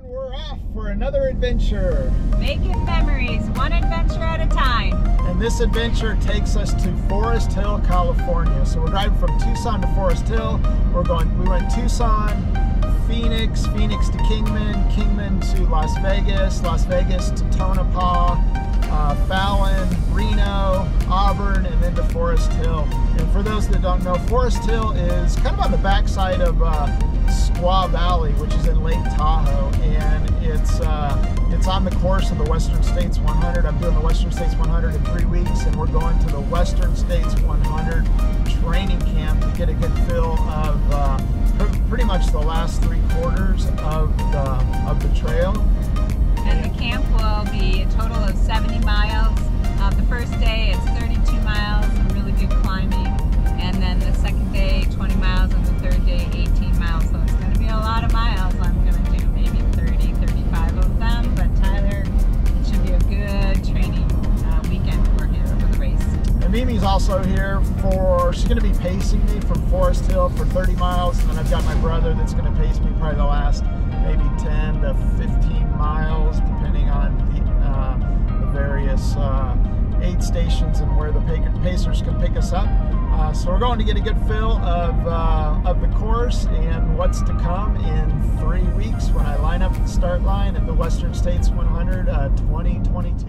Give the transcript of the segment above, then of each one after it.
We're off for another adventure. Making memories, one adventure at a time. And this adventure takes us to Forest Hill, California. So we're driving from Tucson to Forest Hill. We went Tucson, Phoenix to Kingman, Kingman to Las Vegas to Tonopah, Fallon, Reno, Auburn, and then to Forest Hill. And for those that don't know, Forest Hill is kind of on the backside of Squaw Valley, which is in Lake Tahoe, and it's on the course of the Western States 100. I'm doing the Western States 100 in 3 weeks, and we're going to the Western States 100 training camp to get a good feel of pretty much the last 3/4 of the trail. And the camp will be a total of 70 miles. The first day it's 32 miles, some really good climbing, and then the second day 20 miles, and the third day 18 miles. So it's going to be a lot of miles. I'm going to do maybe 30, 35 of them, but Tyler, it should be a good training weekend for him for the race. And Mimi's also here she's going to be pacing me from Forest Hill for 30 miles, and then I've got my brother that's going to pace me probably the last maybe 10 to 15 miles, depending on the various aid stations and where the pacers can pick us up. So we're going to get a good feel of the course and what's to come in 3 weeks when I line up at the start line at the Western States 100 2022.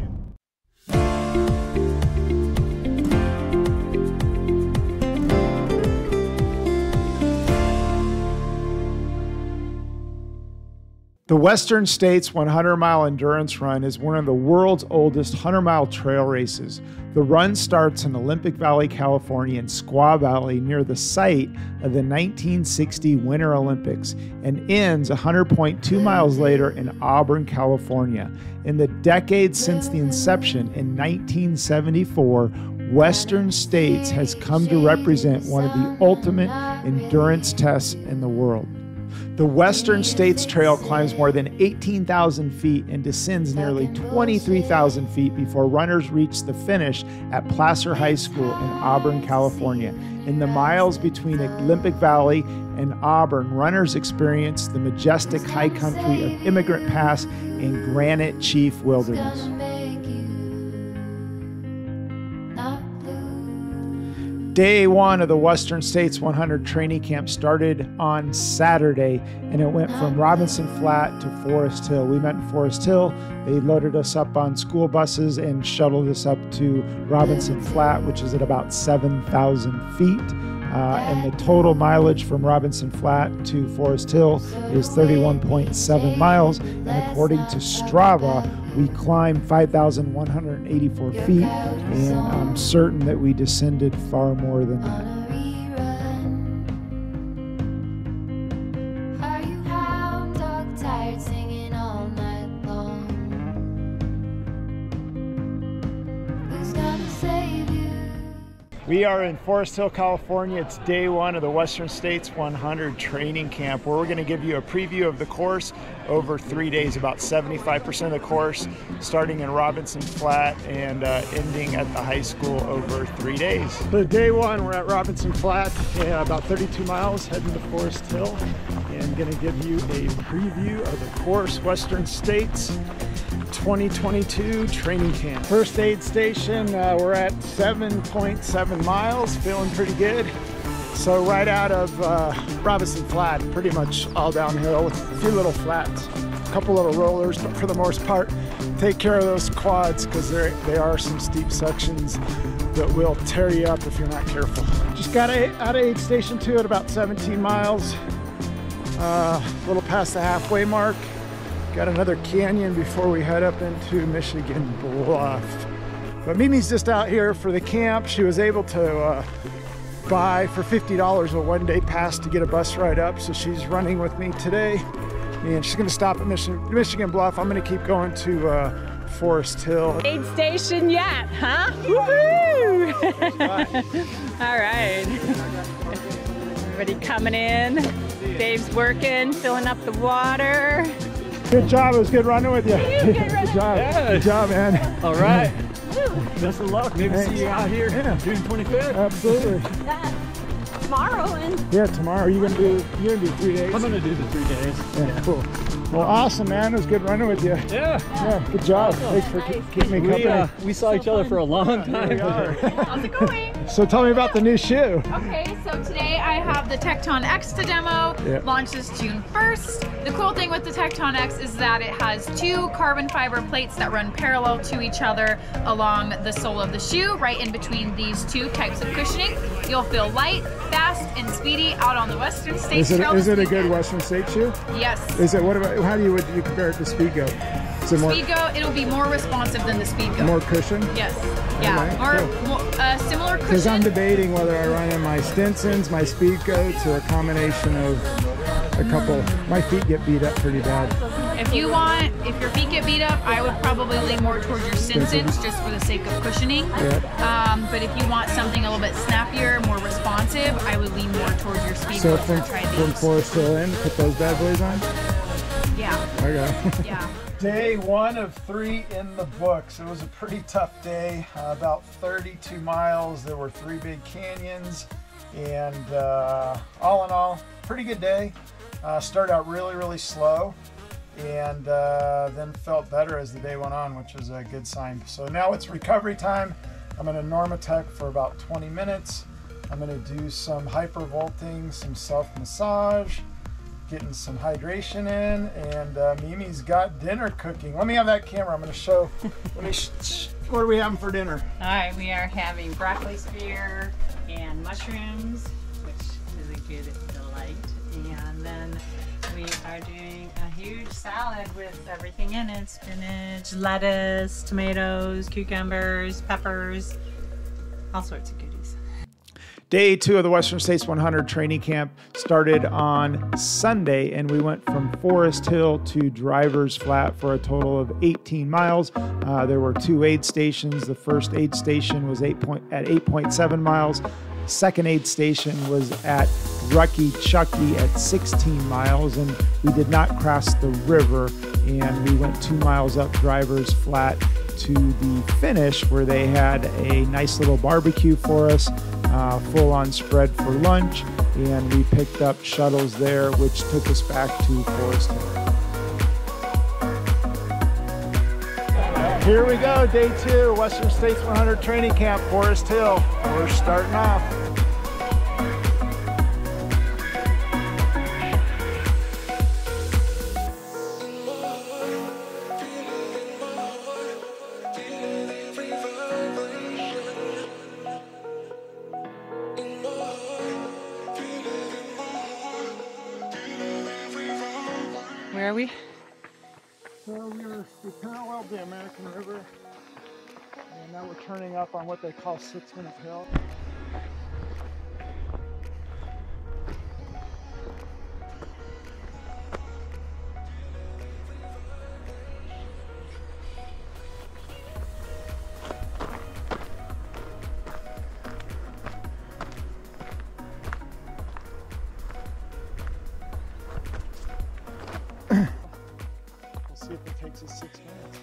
The Western States 100-mile endurance run is one of the world's oldest 100-mile trail races. The run starts in Olympic Valley, California, in Squaw Valley near the site of the 1960 Winter Olympics and ends 100.2 miles later in Auburn, California. In the decades since the inception in 1974, Western States has come to represent one of the ultimate endurance tests in the world. The Western States Trail climbs more than 18,000 feet and descends nearly 23,000 feet before runners reach the finish at Placer High School in Auburn, California. In the miles between Olympic Valley and Auburn, runners experience the majestic high country of Emigrant Pass and Granite Chief Wilderness. Day one of the Western States 100 training camp started on Saturday, and it went from Robinson Flat to Forest Hill. We met in Forest Hill. They loaded us up on school buses and shuttled us up to Robinson Flat, which is at about 7,000 feet. And the total mileage from Robinson Flat to Forest Hill is 31.7 miles. And according to Strava, we climbed 5,184 feet, and I'm certain that we descended far more than that. We are in Forest Hill, California. It's day one of the Western States 100 training camp, where we're going to give you a preview of the course over 3 days, about 75% of the course, starting in Robinson Flat and ending at the high school over 3 days. So day one, we're at Robinson Flat, about 32 miles, heading to Forest Hill, and going to give you a preview of the course, Western States 2022 training camp. First aid station, we're at 7.7 miles, feeling pretty good. So right out of Robinson Flat, pretty much all downhill with a few little flats, a couple little rollers, but for the most part, take care of those quads because they are some steep sections that will tear you up if you're not careful. Just got out of aid station 2 at about 17 miles, a little past the halfway mark. Got another canyon before we head up into Michigan Bluff. But Mimi's just out here for the camp. She was able to buy for $50 a one-day pass to get a bus ride up, so she's running with me today. And she's gonna stop at Michigan Bluff. I'm gonna keep going to Forest Hill. Aid station yet, huh? Woohoo! All right. Everybody coming in. Dave's working, filling up the water. Good job. It was good running with you. Good job. Yeah. Good job, man. All right. Best of luck. Maybe see you out here June 25th. Absolutely. Tomorrow and yeah, tomorrow. You're gonna do 3 days. I'm gonna do the 3 days. Yeah, cool. Well, awesome, man. It was good running with you. Yeah. Good job. Thanks for keeping me company. We saw each other for a long time. How's it going? So tell me about the new shoe. Okay, so today I have the Tecton X to demo. Yeah. Launches June 1st. The cool thing with the Tecton X is that it has 2 carbon fiber plates that run parallel to each other along the sole of the shoe, right in between these 2 types of cushioning. You'll feel light, fast, and speedy out on the Western States Trail. Is it a good Western States shoe? Yes. Is it? What about? How would you compare it to Speedgo? Is it more? Speedgo, it'll be more responsive than the Speedgo. More cushion? Yes. Yeah. Okay, More similar cushion. Because I'm debating whether I run in my Stinsons, my Speedgo, to a combination of a couple. My feet get beat up pretty bad. If your feet get beat up, I would probably lean more towards your Stinsons just for the sake of cushioning. Yeah. But if you want something a little bit snappier, more responsive, I would lean more towards your Speedgo. So from Forest Hill in, put those bad boys on? Yeah. Okay. Yeah. Day 1 of 3 in the books. It was a pretty tough day, about 32 miles. There were 3 big canyons, and all in all, pretty good day. Started out really slow, and then felt better as the day went on, which is a good sign. So now it's recovery time. I'm going to Normatec for about 20 minutes. I'm going to do some hypervolting, some self-massage, getting some hydration in, and Mimi's got dinner cooking. Let me have that camera. I'm going to show. What are we having for dinner? All right, we are having broccoli spear and mushrooms, which is a good delight. And then we are doing a huge salad with everything in it: spinach, lettuce, tomatoes, cucumbers, peppers, all sorts of goodies. Day 2 of the Western States 100 training camp started on Sunday, and we went from Forest Hill to Drivers Flat for a total of 18 miles. There were 2 aid stations. The first aid station was at 8.7 miles. Second aid station was at Rucky Chucky at 16 miles, and we did not cross the river, and we went 2 miles up Drivers Flat to the finish, where they had a nice little barbecue for us, full-on spread for lunch, and we picked up shuttles there, which took us back to Forest Hill. Here we go, day 2, Western States 100 training camp, Forest Hill. We're starting off. Where are we? So we paralleled the American River, and now we're turning up on what they call 6 Minute Hill. See if it takes us 6 minutes.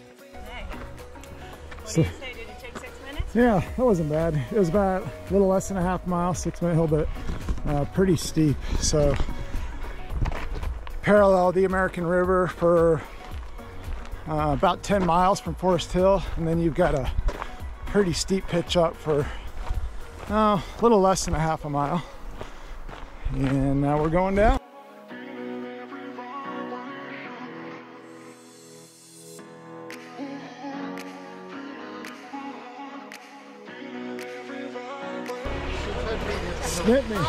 What do you say? Did it take 6 minutes? Yeah, that wasn't bad. It was about a little less than a half mile, 6 minute hill, but pretty steep. So parallel the American River for about 10 miles from Forest Hill, and then you've got a pretty steep pitch up for a little less than a half a mile. And now we're going down. Snip me. It's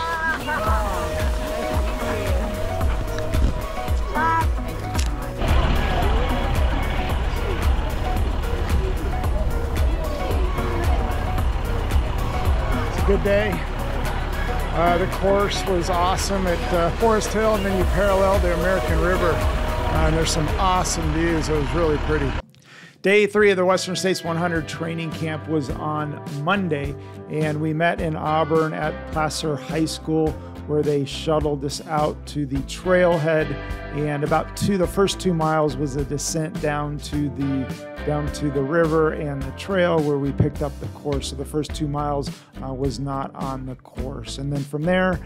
a good day. The course was awesome at Forest Hill, and then you parallel the American River. And there's some awesome views. It was really pretty. Day 3 of the Western States 100 training camp was on Monday, and we met in Auburn at Placer High School, where they shuttled us out to the trailhead, and the first 2 miles was a descent down to the river and the trail where we picked up the course. So the first 2 miles was not on the course. And then from there,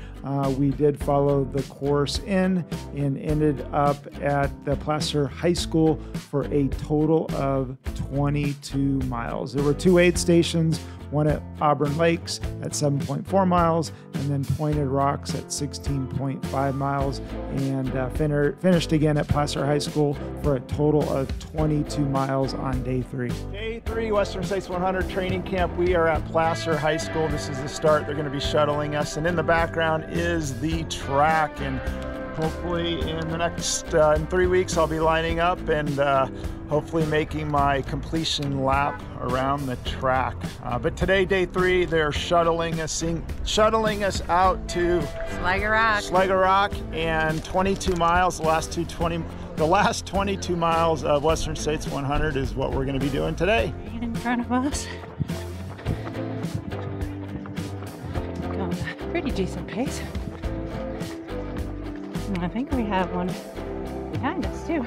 we did follow the course in and ended up at the Placer High School for a total of 22 miles. There were 2 aid stations, one at Auburn Lakes at 7.4 miles, and then Pointed Rocks at 16.5 miles, and finished again at Placer High School for a total of 22 miles on day 3. Day 3, Western States 100 training camp. We are at Placer High School. This is the start. They're going to be shuttling us, and in the background is the track, and hopefully in the next in 3 weeks I'll be lining up and hopefully making my completion lap around the track. But today, day 3, they're shuttling us out to Sligo Rock, and 22 miles. The last 22 miles of Western States 100 is what we're going to be doing today. In front of us, going at a pretty decent pace. And I think we have one behind us too.